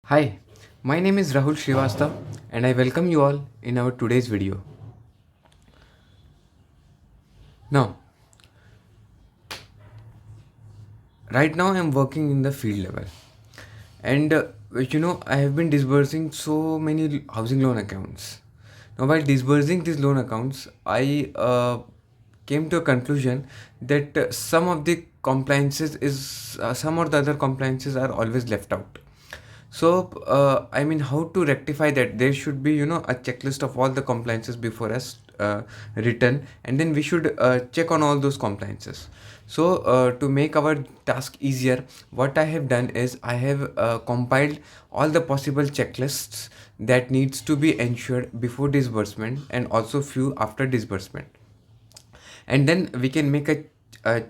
Hi, my name is Rahul Srivastav and I welcome you all in our today's video. Now, right now I am working in the field level and I have been disbursing so many housing loan accounts. Now, while disbursing these loan accounts, I came to a conclusion that some or the other compliances are always left out. So, how to rectify that? There should be, a checklist of all the compliances before us written, and then we should check on all those compliances. So, to make our task easier, what I have done is I have compiled all the possible checklists that needs to be ensured before disbursement and also few after disbursement, and then we can make a, a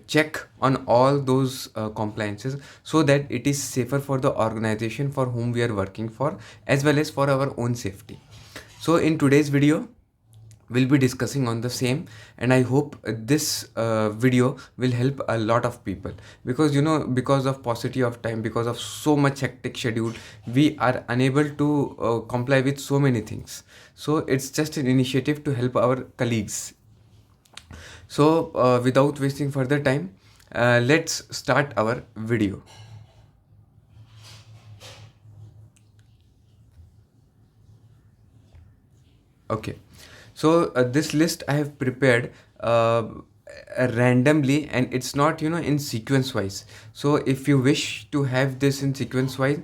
check on all those compliances so that it is safer for the organization for whom we are working for as well as for our own safety. So in today's video we'll be discussing on the same, and I hope this video will help a lot of people, because because of paucity of time, because of so much hectic schedule, we are unable to comply with so many things. So it's just an initiative to help our colleagues. So without wasting further time, let's start our video. Okay, so this list I have prepared randomly, and it's not in sequence wise. So if you wish to have this in sequence wise,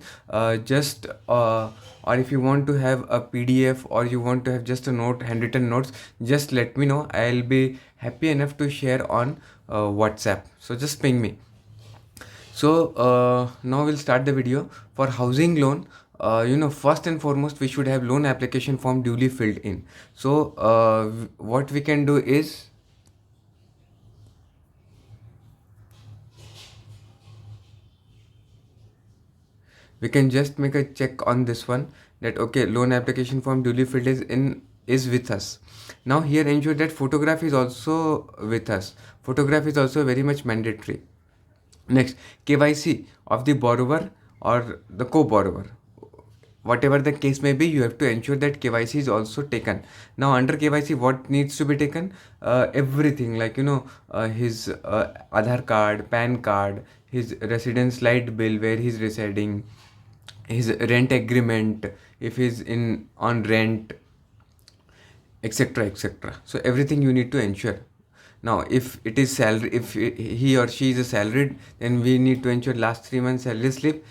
just or if you want to have a PDF or you want to have just a note, handwritten notes, just let me know. I'll be happy enough to share on WhatsApp. So just ping me. So now we'll start the video. For housing loan, first and foremost, we should have loan application form duly filled in. So what we can do is we can just make a check on this one, that okay, loan application form duly filled is with us. Now here ensure that photograph is also with us. Photograph is also very much mandatory. Next, KYC of the borrower or the co-borrower. Whatever the case may be, you have to ensure that KYC is also taken. Now under KYC, what needs to be taken? Everything, like his Aadhaar card, PAN card, his residence light bill, where he's residing, his rent agreement, if he's in on rent, etc, etc. So everything you need to ensure. Now if it is salary, if he or she is a salaried, then we need to ensure last 3 months salary slip,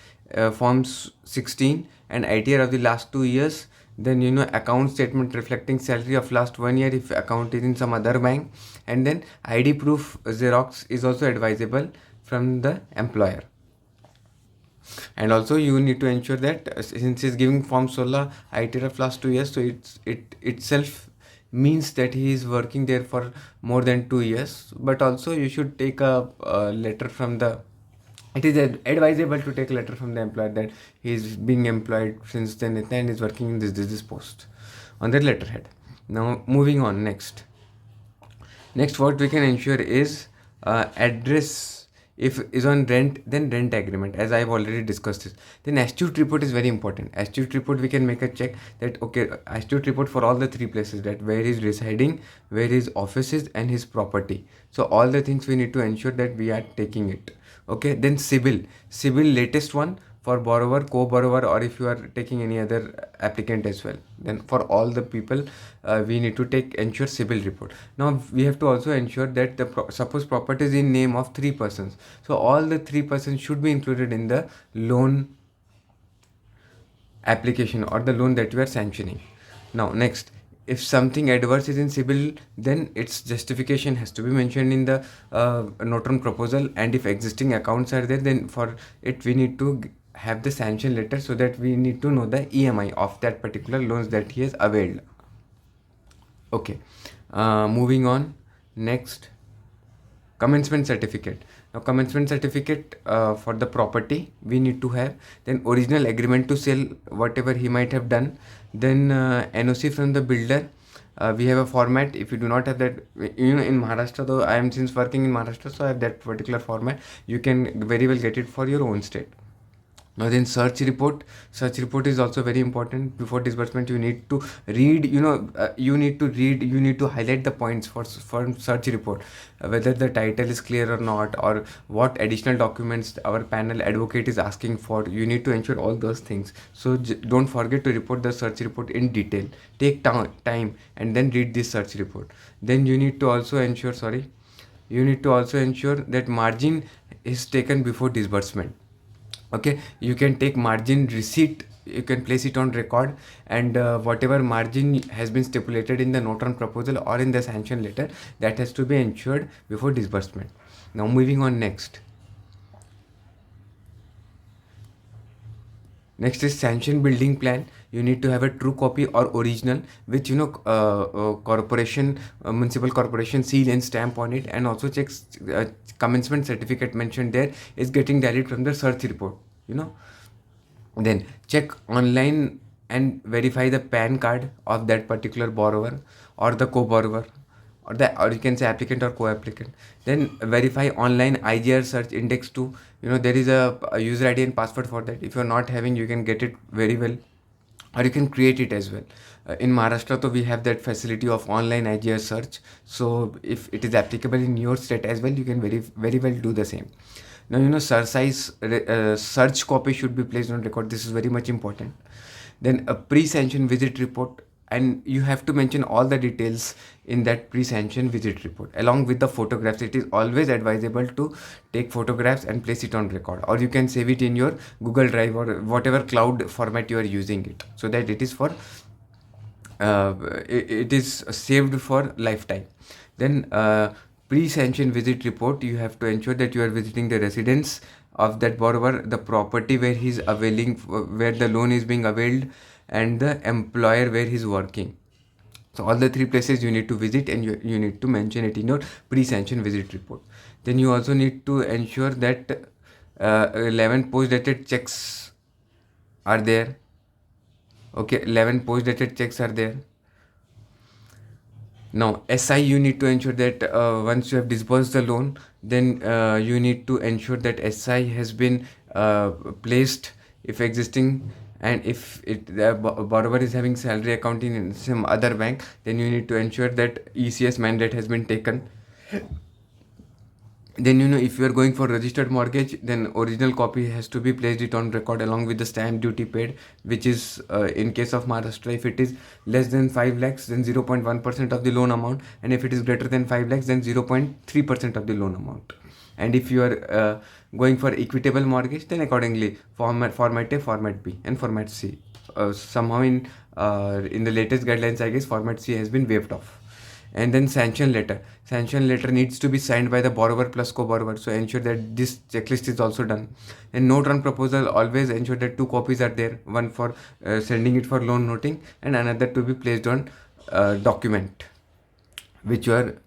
forms 16 and ITR of the last 2 years. Then account statement reflecting salary of last 1 year if account is in some other bank, and then ID proof Xerox is also advisable from the employer. And also you need to ensure that since he's giving form sola ITR of last 2 years, so it itself means that he is working there for more than 2 years. But also you should take a letter from the, it is advisable to take a letter from the employer that he is being employed since then and is working in this post on that letterhead. Now moving on, next what we can ensure is address. If is on rent, then rent agreement, as I have already discussed this. Then astute report is very important. Astute report, we can make a check that okay, astute report for all the three places, that where he's residing, where his office is, and his property. So all the things we need to ensure that we are taking it. Okay, then civil latest one for borrower, co-borrower, or if you are taking any other applicant as well, then for all the people we need to ensure civil report. Now we have to also ensure that suppose property is in name of 3 persons, so all the 3 persons should be included in the loan application or the loan that we are sanctioning. Now next, if something adverse is in civil, then its justification has to be mentioned in the note on proposal, and if existing accounts are there, then for it we need to have the sanction letter, so that we need to know the EMI of that particular loans that he has availed. Okay, moving on, next, commencement certificate. Now commencement certificate for the property we need to have, then original agreement to sell whatever he might have done, then NOC from the builder. We have a format. If you do not have that, in Maharashtra, though I am since working in Maharashtra, so I have that particular format. You can very well get it for your own state. Now then search report is also very important. Before disbursement you need to read, you need to highlight the points for search report, whether the title is clear or not, or what additional documents our panel advocate is asking for. You need to ensure all those things. So don't forget to report the search report in detail. Take time and then read this search report. Then you need to also ensure, that margin is taken before disbursement. Okay, you can take margin receipt, you can place it on record, and whatever margin has been stipulated in the note on proposal or in the sanction letter, that has to be ensured before disbursement. Now moving on, next is sanction building plan. You need to have a true copy or original with corporation, municipal corporation seal and stamp on it, and also checks commencement certificate mentioned there is getting valid from the search report. Then check online and verify the PAN card of that particular borrower or the co-borrower, or you can say applicant or co-applicant. Then verify online IGR search index too. There is a user ID and password for that. If you're not having, you can get it very well, or you can create it as well. In Maharashtra, so we have that facility of online IGR search. So if it is applicable in your state as well, you can very well do the same. Now, search copy should be placed on record. This is very much important. Then a pre-sanction visit report, and you have to mention all the details in that pre-sanction visit report along with the photographs. It is always advisable to take photographs and place it on record, or you can save it in your Google Drive or whatever cloud format you are using it, so that it is it is saved for lifetime. Then pre-sanction visit report, you have to ensure that you are visiting the residence of that borrower, the property where he's availing, where the loan is being availed, and the employer where he's working. So all the three places you need to visit, and you need to mention it in your pre-sanction visit report. Then you also need to ensure that 11 post-dated checks are there. Okay, 11 post-dated checks are there. Now, SI, you need to ensure that once you have disbursed the loan, then you need to ensure that SI has been placed if existing, and if the borrower is having salary account in some other bank, then you need to ensure that ECS mandate has been taken. Then if you are going for registered mortgage, then original copy has to be placed it on record along with the stamp duty paid, which is in case of Maharashtra, if it is less than 5 lakhs, then 0.1% of the loan amount, and if it is greater than 5 lakhs, then 0.3% of the loan amount. And if you are going for equitable mortgage, then accordingly format A, format B, and format C. Somehow in the latest guidelines, I guess format C has been waived off. And then sanction letter needs to be signed by the borrower plus co-borrower, so ensure that this checklist is also done. And note on proposal, always ensure that 2 copies are there, one for sending it for loan noting, and another to be placed on document which you are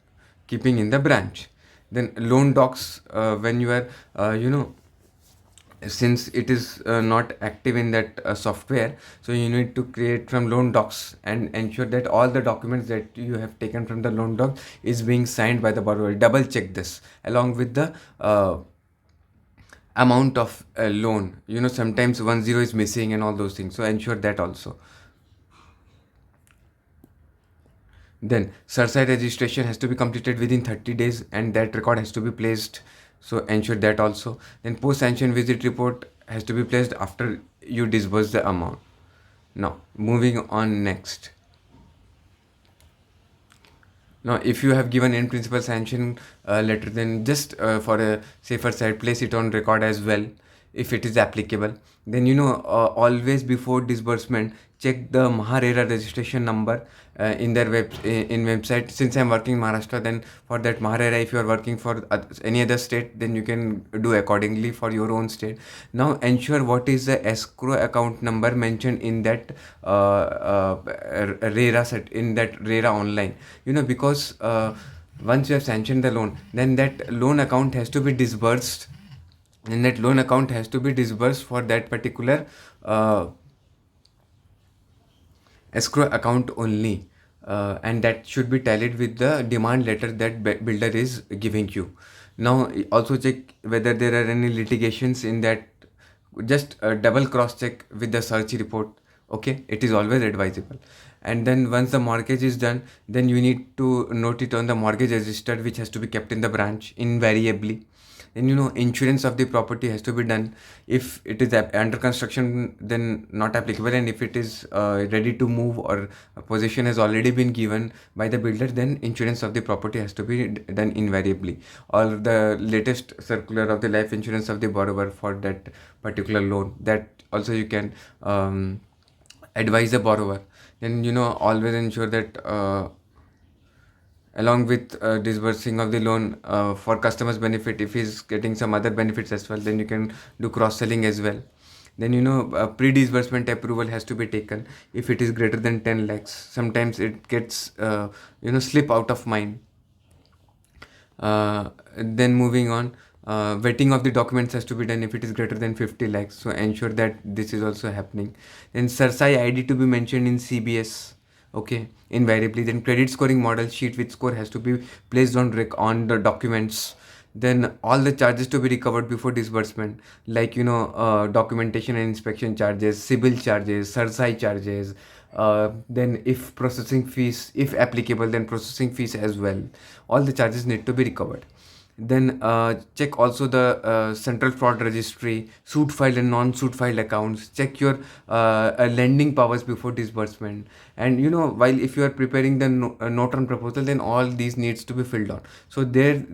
keeping in the branch. Then loan docs, when you are since it is not active in that software, so you need to create from loan docs and ensure that all the documents that you have taken from the loan docs is being signed by the borrower. Double check this along with the amount of loan. Sometimes 10 is missing and all those things, so ensure that also. Then CERSI registration has to be completed within 30 days, and that record has to be placed, so ensure that also. Then post-sanction visit report has to be placed after you disburse the amount. Now moving on next. Now if you have given in principle sanction letter, then just for a safer side, place it on record as well if it is applicable. Then always before disbursement, check the Maharera registration number in their website. Since I'm working in Maharashtra, then for that Maharera, if you are working for any other state, then you can do accordingly for your own state. Now ensure what is the escrow account number mentioned in that RERA set, in that RERA online. Because once you have sanctioned the loan, then that loan account has to be disbursed, and that loan account has to be disbursed for that particular escrow account only, and that should be tallied with the demand letter that builder is giving you. Now also check whether there are any litigations in that just double cross check with the search report. Okay, it is always advisable. And then once the mortgage is done, then you need to note it on the mortgage register, which has to be kept in the branch invariably. And insurance of the property has to be done. If it is under construction, then not applicable, and if it is ready to move or a possession has already been given by the builder, then insurance of the property has to be done invariably, or the latest circular of the life insurance of the borrower for that particular loan, that also you can advise the borrower. Then always ensure that along with disbursing of the loan for customers benefit, if he's getting some other benefits as well, then you can do cross selling as well. Then pre-disbursement approval has to be taken if it is greater than 10 lakhs. Sometimes it gets slip out of mind. Then moving on, vetting of the documents has to be done if it is greater than 50 lakhs, so ensure that this is also happening. Then Sarsai ID to be mentioned in CBS, okay, invariably. Then credit scoring model sheet with score has to be placed on the documents. Then all the charges to be recovered before disbursement, like documentation and inspection charges, civil charges, Sarsai charges. Then if processing fees, if applicable, then processing fees as well. All the charges need to be recovered. Then check also the central fraud registry, suit filed and non-suit filed accounts. Check your lending powers before disbursement. And while if you are preparing the note on proposal, then all these needs to be filled out. So there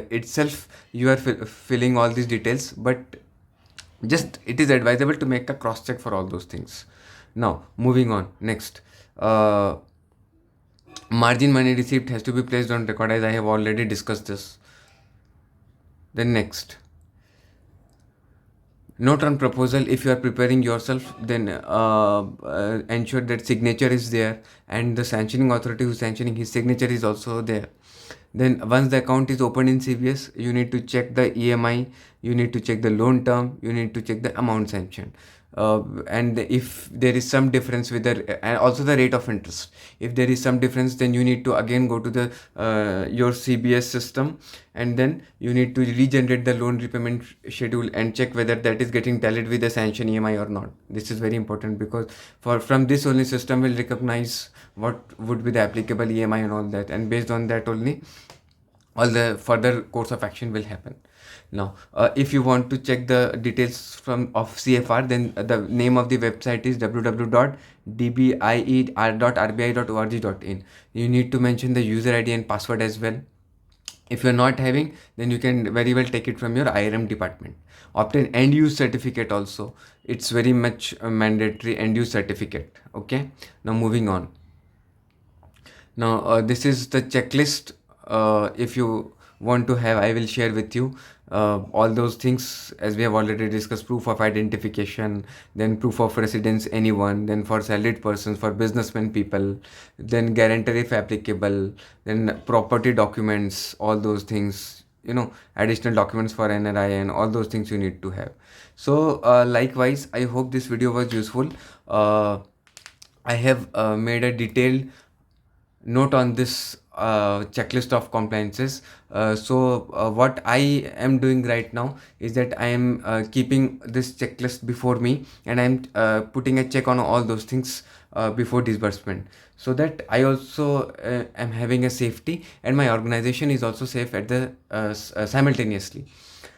itself you are filling all these details, but just it is advisable to make a cross check for all those things. Now moving on, next, margin money receipt has to be placed on record, as I have already discussed this. Then next, note on proposal, if you are preparing yourself, then ensure that signature is there, and the sanctioning authority who is sanctioning, his signature is also there. Then once the account is opened in CBS, you need to check the EMI, you need to check the loan term, you need to check the amount sanctioned. And if there is some difference with and also the rate of interest, if there is some difference, then you need to again go to the your CBS system, and then you need to regenerate the loan repayment schedule and check whether that is getting tallied with the sanction EMI or not. This is very important, because from this only system will recognize what would be the applicable EMI and all that, and based on that only all the further course of action will happen. Now if you want to check the details of CFR, then the name of the website is www.dbier.rbi.org.in. you need to mention the user ID and password as well. If you're not having, then you can very well take it from your IRM department. Obtain end use certificate also, it's very much mandatory, end use certificate. Okay, now moving on. Now this is the checklist. If you want to have, I will share with you all those things, as we have already discussed: proof of identification, then proof of residence, anyone, then for salaried persons, for businessmen people, then guarantor if applicable, then property documents, all those things, additional documents for NRI, and all those things you need to have. So likewise, I hope this video was useful. I have made a detailed note on this checklist of compliances. So what I am doing right now is that I am keeping this checklist before me, and I am putting a check on all those things before disbursement, so that I also am having a safety, and my organization is also safe at the simultaneously.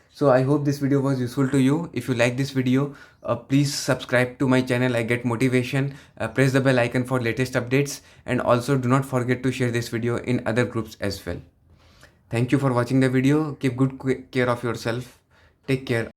So I hope this video was useful to you. If you like this video, please subscribe to my channel. I get motivation. Press the bell icon for latest updates, and also do not forget to share this video in other groups as well. Thank you for watching the video. Keep good care of yourself. Take care.